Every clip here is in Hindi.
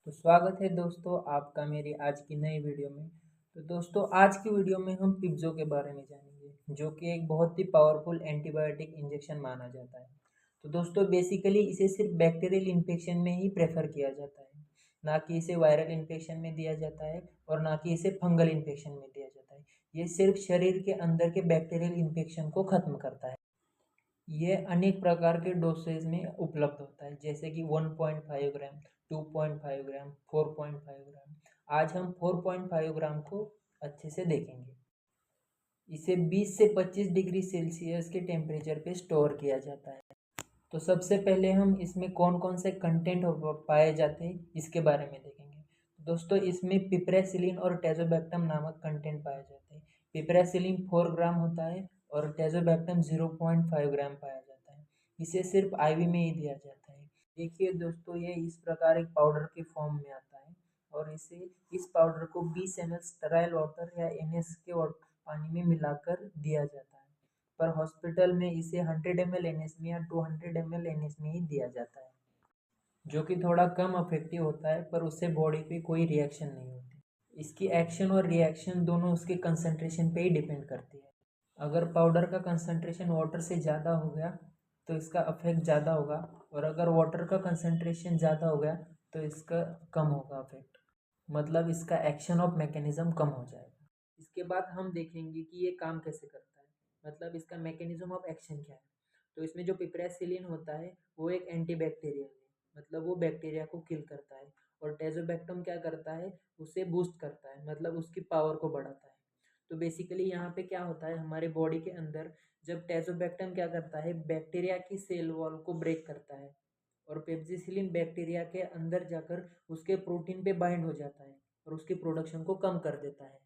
तो स्वागत है दोस्तों आपका मेरी आज की नई वीडियो में। तो दोस्तों आज की वीडियो में हम पिप्जो के बारे में जानेंगे जो कि एक बहुत ही पावरफुल एंटीबायोटिक इंजेक्शन माना जाता है। तो दोस्तों बेसिकली इसे सिर्फ बैक्टीरियल इन्फेक्शन में ही प्रेफर किया जाता है, ना कि इसे वायरल इन्फेक्शन में दिया जाता है और ना कि इसे फंगल इन्फेक्शन में दिया जाता है। ये सिर्फ शरीर के अंदर के बैक्टीरियल इन्फेक्शन को ख़त्म करता है। ये अनेक प्रकार के डोसेज में उपलब्ध होता है जैसे कि 1.5 ग्राम, 2.5 ग्राम, 4.5 ग्राम। आज हम 4.5 ग्राम को अच्छे से देखेंगे। इसे 20 से 25 डिग्री सेल्सियस के टेम्परेचर पे स्टोर किया जाता है। तो सबसे पहले हम इसमें कौन कौन से कंटेंट पाए जाते हैं इसके बारे में देखेंगे। दोस्तों इसमें पिप्रेसिलिन और टेजोबैक्टम नामक कंटेंट पाए जाते हैं। पिप्रेसिलिन 4 ग्राम होता है और टेजोबैक्टम 0.5 ग्राम पाया जाता है। इसे सिर्फ आईवी में ही दिया जाता है। देखिए दोस्तों ये इस प्रकार एक पाउडर के फॉर्म में आता है और इस पाउडर को 20 ml स्टेराइल वाटर या NS के पानी में मिलाकर दिया जाता है। पर हॉस्पिटल में इसे 100 ml NS में या 200 ml NS में ही दिया जाता है, जो कि थोड़ा कम इफेक्टिव होता है पर उससे बॉडी पे कोई रिएक्शन नहीं होती। इसकी एक्शन और रिएक्शन दोनों उसके कंसंट्रेशन पे ही डिपेंड करती है। अगर पाउडर का कंसंट्रेशन वाटर से ज़्यादा हो गया तो इसका इफेक्ट ज़्यादा होगा और अगर वाटर का कंसंट्रेशन ज़्यादा हो गया तो इसका कम होगा इफेक्ट, मतलब इसका एक्शन ऑफ मैकेनिज्म कम हो जाएगा। इसके बाद हम देखेंगे कि ये काम कैसे करता है, मतलब इसका मैकेनिज्म ऑफ एक्शन क्या है। तो इसमें जो पिप्रेसिलिन होता है वो एक एंटीबैक्टीरियल है, मतलब वो बैक्टीरिया को किल करता है। और टेजोबैक्टम क्या करता है, उसे बूस्ट करता है, मतलब उसकी पावर को बढ़ाता है। तो बेसिकली यहाँ पे क्या होता है हमारे बॉडी के अंदर, जब टेजोबैक्टम क्या करता है बैक्टीरिया की सेल वॉल को ब्रेक करता है और पेप्सिसिलिन बैक्टीरिया के अंदर जाकर उसके प्रोटीन पे बाइंड हो जाता है और उसकी प्रोडक्शन को कम कर देता है।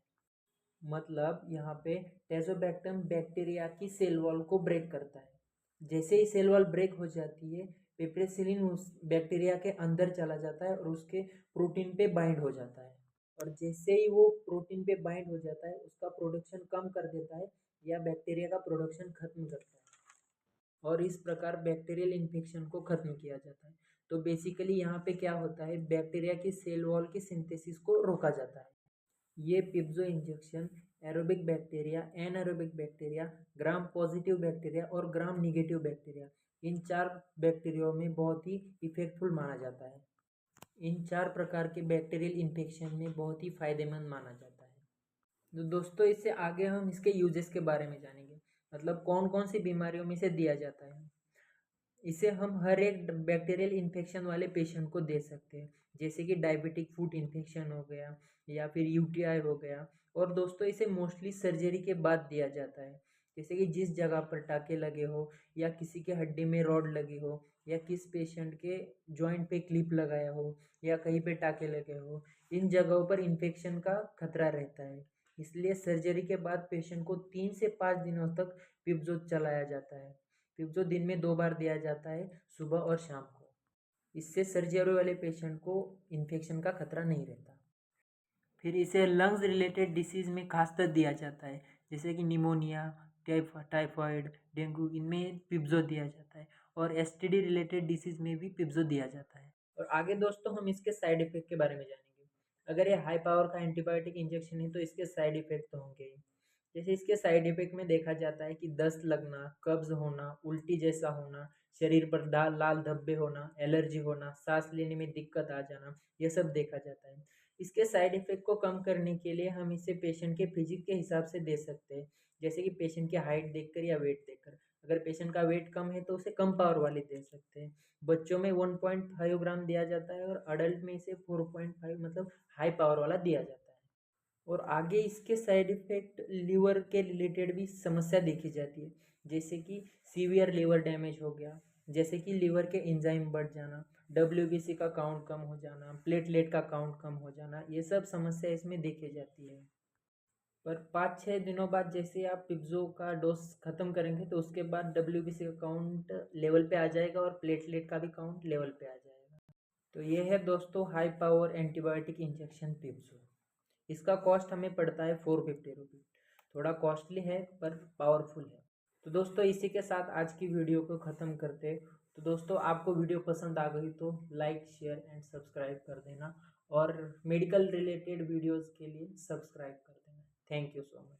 मतलब यहाँ पे टेजोबैक्टम बैक्टीरिया की सेल वॉल को ब्रेक करता है। जैसे ही सेल वॉल ब्रेक हो जाती है पिप्रेसिलिन उस बैक्टीरिया के अंदर चला जाता है और उसके प्रोटीन पे बाइंड हो जाता है। और जैसे ही वो प्रोटीन पे बाइंड हो जाता है उसका प्रोडक्शन कम कर देता है या बैक्टीरिया का प्रोडक्शन खत्म करता है और इस प्रकार बैक्टीरियल इन्फेक्शन को खत्म किया जाता है। तो बेसिकली यहाँ पे क्या होता है, बैक्टीरिया की सेल वॉल की सिंथेसिस को रोका जाता है। ये Pipzo injection aerobic bacteria, anaerobic bacteria, gram positive bacteria और ग्राम निगेटिव बैक्टीरिया, इन 4 बैक्टीरियाओं में बहुत ही इफेक्टफुल माना जाता है। इन 4 प्रकार के बैक्टीरियल इन्फेक्शन में बहुत ही फायदेमंद माना जाता है। तो दोस्तों इससे आगे हम इसके यूजेस के बारे में जानेंगे, मतलब कौन कौन सी बीमारियों में इसे दिया जाता है। इसे हम हर एक बैक्टीरियल इन्फेक्शन वाले पेशेंट को दे सकते हैं, जैसे कि डायबिटिक फूड इन्फेक्शन हो गया या फिर यूटीआई हो गया। और दोस्तों इसे मोस्टली सर्जरी के बाद दिया जाता है, जैसे कि जिस जगह पर टाँके लगे हो या किसी के हड्डी में रॉड लगी हो या किस पेशेंट के जॉइंट पे क्लिप लगाया हो या कहीं पे टाँके लगे हो, इन जगहों पर इन्फेक्शन का खतरा रहता है। इसलिए सर्जरी के बाद पेशेंट को 3 से 5 दिनों तक पिप्जो चलाया जाता है। पिप्जो दिन में 2 बार दिया जाता है, सुबह और शाम को। इससे सर्जरी वाले पेशेंट को इन्फेक्शन का खतरा नहीं रहता। फिर इसे लंग्स रिलेटेड डिसीज़ में खासकर दिया जाता है, जैसे कि निमोनिया, टाइफाइड, डेंगू, इनमें पिप्जो दिया जाता है। और एसटीडी रिलेटेड डिसीज़ में भी पिप्जो दिया जाता है। और आगे दोस्तों हम इसके साइड इफ़ेक्ट के बारे में जानेंगे। अगर ये हाई पावर का एंटीबायोटिक इंजेक्शन है तो इसके साइड इफ़ेक्ट तो होंगे ही। जैसे इसके साइड इफ़ेक्ट में देखा जाता है कि दस्त लगना, कब्ज़ होना, उल्टी जैसा होना, शरीर पर लाल धब्बे होना, एलर्जी होना, सांस लेने में दिक्कत आ जाना, ये सब देखा जाता है। इसके साइड इफ़ेक्ट को कम करने के लिए हम इसे पेशेंट के फिजिक के हिसाब से दे सकते हैं, जैसे कि पेशेंट की हाइट देखकर या वेट देखकर। अगर पेशेंट का वेट कम है तो उसे कम पावर वाली दे सकते हैं। बच्चों में 1.5 ग्राम दिया जाता है और अडल्ट में इसे 4.5 मतलब हाई पावर वाला दिया जाता है। और आगे इसके साइड इफ़ेक्ट लीवर के रिलेटेड भी समस्या देखी जाती है, जैसे कि सीवियर लीवर डैमेज हो गया, जैसे कि लीवर के एंजाइम बढ़ जाना, डब्ल्यूबीसी का काउंट कम हो जाना, प्लेटलेट का काउंट कम हो जाना, ये सब समस्या इसमें देखी जाती है। पर 5-6 दिनों बाद जैसे आप पिप्जो का डोज ख़त्म करेंगे तो उसके बाद डब्ल्यूबीसी का काउंट लेवल पे आ जाएगा और प्लेटलेट का भी काउंट लेवल पे आ जाएगा। तो ये है दोस्तों हाई पावर एंटीबायोटिक इंजेक्शन पिप्जो। इसका कॉस्ट हमें पड़ता है 450 रुपीज़। थोड़ा कॉस्टली है पर पावरफुल है। तो दोस्तों इसी के साथ आज की वीडियो को ख़त्म करते तो दोस्तों आपको वीडियो पसंद आ गई तो लाइक शेयर एंड सब्सक्राइब कर देना और मेडिकल रिलेटेड वीडियोस के लिए सब्सक्राइब कर देना। Thank you so much.